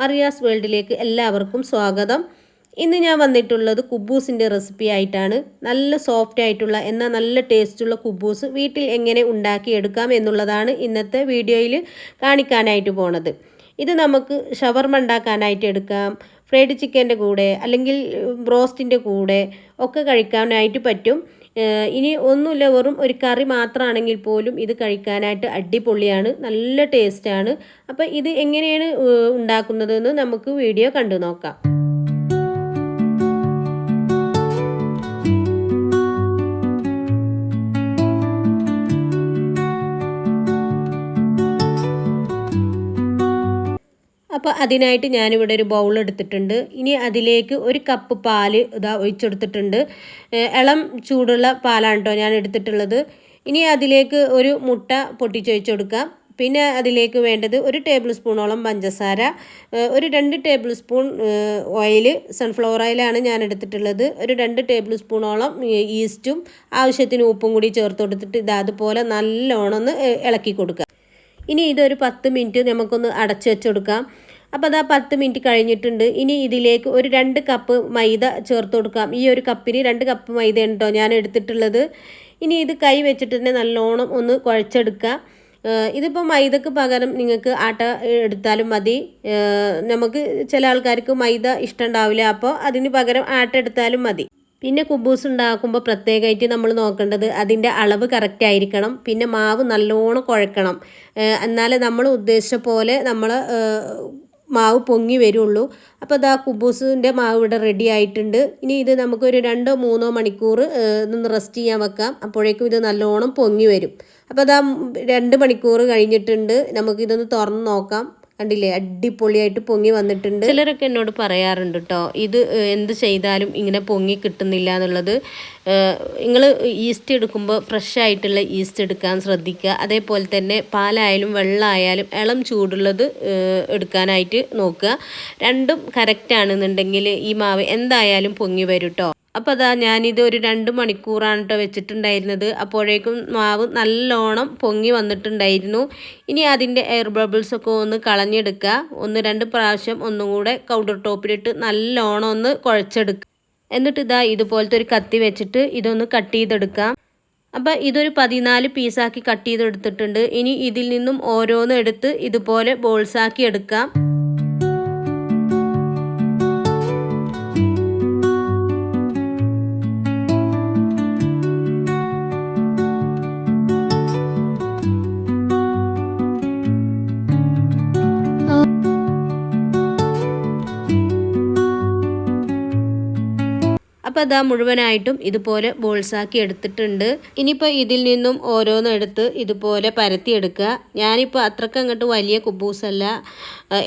മറിയാസ് വേൾഡിലേക്ക് എല്ലാവർക്കും സ്വാഗതം. ഇന്ന് ഞാൻ വന്നിട്ടുള്ളത് കുബൂസിൻ്റെ റെസിപ്പി ആയിട്ടാണ്. നല്ല സോഫ്റ്റ് ആയിട്ടുള്ള എന്നാൽ നല്ല ടേസ്റ്റുള്ള കുബൂസ് വീട്ടിൽ എങ്ങനെ ഉണ്ടാക്കിയെടുക്കാം എന്നുള്ളതാണ് ഇന്നത്തെ വീഡിയോയിൽ കാണിക്കാനായിട്ട് പോണത്. ഇത് നമുക്ക് ഷവർമ ഉണ്ടാക്കാനായിട്ട് എടുക്കാം, ഫ്രൈഡ് ചിക്കൻ്റെ കൂടെ അല്ലെങ്കിൽ ബ്രോസ്റ്റിൻ്റെ കൂടെ ഒക്കെ കഴിക്കാനായിട്ട് പറ്റും. ഇനി ഒന്നുമില്ല, വെറും ഒരു കറി മാത്രമാണെങ്കിൽ പോലും ഇത് കഴിക്കാനായിട്ട് അടിപൊളിയാണ്, നല്ല ടേസ്റ്റാണ്. അപ്പോൾ ഇത് എങ്ങനെയാണ് ഉണ്ടാക്കുന്നതെന്ന് നമുക്ക് വീഡിയോ കണ്ടു നോക്കാം. അപ്പോൾ അതിനായിട്ട് ഞാനിവിടെ ഒരു ബൗൾ എടുത്തിട്ടുണ്ട്. ഇനി അതിലേക്ക് ഒരു കപ്പ് പാല് ഇതാ ഒഴിച്ചെടുത്തിട്ടുണ്ട്. ഇളം ചൂടുള്ള പാലാണ് കേട്ടോ ഞാൻ എടുത്തിട്ടുള്ളത്. ഇനി അതിലേക്ക് ഒരു മുട്ട പൊട്ടിച്ചൊഴിച്ച് കൊടുക്കാം. പിന്നെ അതിലേക്ക് വേണ്ടത് ഒരു ടേബിൾ സ്പൂണോളം പഞ്ചസാര, ഒരു 2 ടേബിൾ സ്പൂൺ ഓയിൽ, സൺഫ്ലവർ ഓയിലാണ് ഞാൻ എടുത്തിട്ടുള്ളത്. ഒരു 2 ടേബിൾ സ്പൂണോളം ഈസ്റ്റും ആവശ്യത്തിന് ഉപ്പും കൂടി ചേർത്ത് കൊടുത്തിട്ട് ഇത് അതുപോലെ നല്ലോണം ഒന്ന് ഇളക്കി കൊടുക്കുക. ഇനി ഇതൊരു 10 മിനിറ്റ് നമുക്കൊന്ന് അടച്ചു വെച്ചെടുക്കാം. അപ്പോൾ അതാ 10 മിനിറ്റ് കഴിഞ്ഞിട്ടുണ്ട്. ഇനി ഇതിലേക്ക് ഒരു 2 കപ്പ് മൈദ ചേർത്ത് കൊടുക്കാം. ഈ ഒരു കപ്പിന് 2 കപ്പ് മൈദ ഉണ്ടോ ഞാൻ എടുത്തിട്ടുള്ളത്. ഇനി ഇത് കൈ വെച്ചിട്ട് തന്നെ നല്ലോണം ഒന്ന് കുഴച്ചെടുക്കുക. ഇതിപ്പോൾ മൈദക്ക് പകരം നിങ്ങൾക്ക് ആട്ട എടുത്താലും മതി. നമുക്ക് ചില ആൾക്കാർക്ക് മൈദ ഇഷ്ടമുണ്ടാവില്ല, അപ്പോൾ അതിന് പകരം ആട്ട എടുത്താലും മതി. പിന്നെ കുബൂസ് ഉണ്ടാക്കുമ്പോൾ പ്രത്യേകമായിട്ട് നമ്മൾ നോക്കേണ്ടത് അതിൻ്റെ അളവ് കറക്റ്റ് ആയിരിക്കണം. പിന്നെ മാവ് നല്ലോണം കുഴക്കണം, എന്നാലേ നമ്മൾ ഉദ്ദേശിച്ച പോലെ മാവ് പൊങ്ങി വരുള്ളൂ. അപ്പോൾ ഇതാ കുബൂസിൻ്റെ മാവ് ഇവിടെ റെഡി ആയിട്ടുണ്ട്. ഇനി ഇത് നമുക്കൊരു 2-3 മണിക്കൂർ ഒന്ന് റെസ്റ്റ് ചെയ്യാൻ വെക്കാം. അപ്പോഴേക്കും ഇത് നല്ലോണം പൊങ്ങി വരും. അപ്പോൾ ഇതാ 2 മണിക്കൂർ കഴിഞ്ഞിട്ടുണ്ട്. നമുക്കിതൊന്ന് തുറന്ന് നോക്കാം. കണ്ടില്ലേ, അടിപൊളിയായിട്ട് പൊങ്ങി വന്നിട്ടുണ്ട്. ചിലരൊക്കെ എന്നോട് പറയാറുണ്ട് കേട്ടോ, ഇത് എന്ത് ചെയ്താലും ഇങ്ങനെ പൊങ്ങി കിട്ടുന്നില്ല എന്നുള്ളത്. നിങ്ങൾ ഈസ്റ്റ് എടുക്കുമ്പോൾ ഫ്രഷ് ആയിട്ടുള്ള ഈസ്റ്റ് എടുക്കാൻ ശ്രദ്ധിക്കുക. അതേപോലെ തന്നെ പാലായാലും വെള്ളമായാലും ഇളം ചൂടുള്ളത് എടുക്കാനായിട്ട് നോക്കുക. രണ്ടും കറക്റ്റ് ആണെന്നുണ്ടെങ്കിൽ ഈ മാവ് എന്തായാലും പൊങ്ങി വരും കേട്ടോ. അപ്പോൾ അതാ ഞാനിത് ഒരു 2 മണിക്കൂറാണ് കേട്ടോ വെച്ചിട്ടുണ്ടായിരുന്നത്. അപ്പോഴേക്കും മാവ് നല്ലോണം പൊങ്ങി വന്നിട്ടുണ്ടായിരുന്നു. ഇനി അതിൻ്റെ എയർ ബബിൾസൊക്കെ ഒന്ന് കളഞ്ഞെടുക്കുക. 1-2 പ്രാവശ്യം ഒന്നും കൂടെ കൗണ്ടർ ടോപ്പിലിട്ട് നല്ലോണം ഒന്ന് കുഴച്ചെടുക്കുക. എന്നിട്ട് ഇതാ ഇതുപോലത്തെ ഒരു കത്തി വെച്ചിട്ട് ഇതൊന്ന് കട്ട് ചെയ്തെടുക്കാം. അപ്പോൾ ഇതൊരു 14 പീസാക്കി കട്ട് ചെയ്തെടുത്തിട്ടുണ്ട്. ഇനി ഇതിൽ നിന്നും ഓരോന്നും എടുത്ത് ഇതുപോലെ ബോൾസാക്കി എടുക്കാം. അപ്പോൾ അതാ മുഴുവനായിട്ടും ഇതുപോലെ ബോൾസാക്കി എടുത്തിട്ടുണ്ട്. ഇനിയിപ്പോൾ ഇതിൽ നിന്നും ഓരോന്നും എടുത്ത് ഇതുപോലെ പരത്തിയെടുക്കുക. ഞാനിപ്പോൾ അത്രയ്ക്ക് അങ്ങോട്ട് വലിയ കുബൂസല്ല,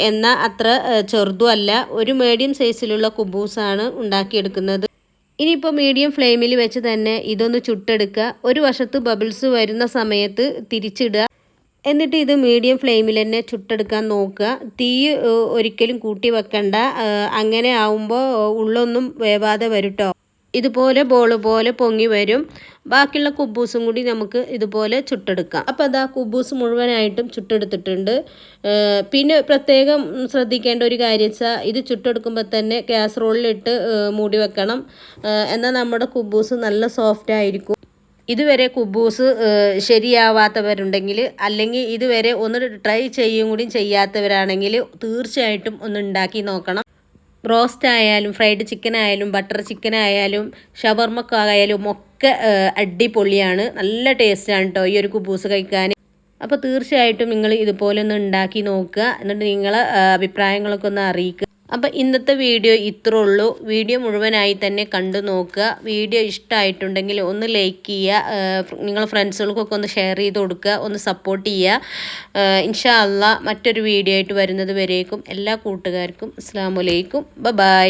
എന്നാൽ അത്ര ചെറുതും അല്ല, ഒരു മീഡിയം സൈസിലുള്ള കുബൂസാണ് ഉണ്ടാക്കിയെടുക്കുന്നത്. ഇനിയിപ്പോൾ മീഡിയം ഫ്ലെയിമിൽ വെച്ച് തന്നെ ഇതൊന്ന് ചുട്ടെടുക്കുക. ഒരു വശത്ത് ബബിൾസ് വരുന്ന സമയത്ത് തിരിച്ചിടുക. എന്നിട്ട് ഇത് മീഡിയം ഫ്ലെയിമിൽ തന്നെ ചുട്ടെടുക്കാൻ നോക്കുക. തീ ഒരിക്കലും കൂട്ടി വെക്കണ്ട, അങ്ങനെ ആവുമ്പോൾ ഉള്ളൊന്നും വേവാതെ വരും കേട്ടോ. ഇതുപോലെ ബോൾ പോലെ പൊങ്ങി വരും. ബാക്കിയുള്ള കുബൂസും കൂടി നമുക്ക് ഇതുപോലെ ചുട്ടെടുക്കാം. അപ്പോൾ അതാ കുബൂസ് മുഴുവനായിട്ടും ചുട്ടെടുത്തിട്ടുണ്ട്. പിന്നെ പ്രത്യേകം ശ്രദ്ധിക്കേണ്ട ഒരു കാര്യം വെച്ചാൽ ഇത് ചുട്ടെടുക്കുമ്പോൾ തന്നെ കാസറോളിലിട്ട് മൂടി വെക്കണം. എന്നാൽ നമ്മുടെ കുബൂസ് നല്ല സോഫ്റ്റ് ആയിരിക്കും. ഇതുവരെ കുബൂസ് ശരിയാവാത്തവരുണ്ടെങ്കിൽ, അല്ലെങ്കിൽ ഇതുവരെ ഒന്ന് ട്രൈ ചെയ്യും കൂടി ചെയ്യാത്തവരാണെങ്കിൽ തീർച്ചയായിട്ടും ഒന്ന് ഉണ്ടാക്കി നോക്കണം. ബ്രോസ്റ്റ് ആയാലും ഫ്രൈഡ് ചിക്കൻ ആയാലും ബട്ടർ ചിക്കൻ ആയാലും ഷവർമക്കായാലും ഒക്കെ അടിപൊളിയാണ്, നല്ല ടേസ്റ്റാണ് കേട്ടോ ഈ ഒരു കുബൂസ് കഴിക്കാൻ. അപ്പോൾ തീർച്ചയായിട്ടും നിങ്ങൾ ഇതുപോലെ ഒന്ന് ഉണ്ടാക്കി നോക്കുക. എന്നിട്ട് നിങ്ങളെ അഭിപ്രായങ്ങളൊക്കെ ഒന്ന് അറിയിക്കുക. അപ്പോൾ ഇന്നത്തെ വീഡിയോ ഇത്രേ ഉള്ളൂ. വീഡിയോ മുഴുവനായി തന്നെ കണ്ടു നോക്കുക. വീഡിയോ ഇഷ്ടമായിട്ടുണ്ടെങ്കിൽ ഒന്ന് ലൈക്ക് ചെയ്യുക, നിങ്ങളെ ഫ്രണ്ട്സുകൾക്കൊക്കെ ഒന്ന് ഷെയർ ചെയ്ത് കൊടുക്കുക, ഒന്ന് സപ്പോർട്ട് ചെയ്യുക. ഇൻഷാ അള്ളാ മറ്റൊരു വീഡിയോ ആയിട്ട് വരുന്നത് വരേക്കും എല്ലാ കൂട്ടുകാർക്കും അസ്സലാമു അലൈക്കും, ബൈ.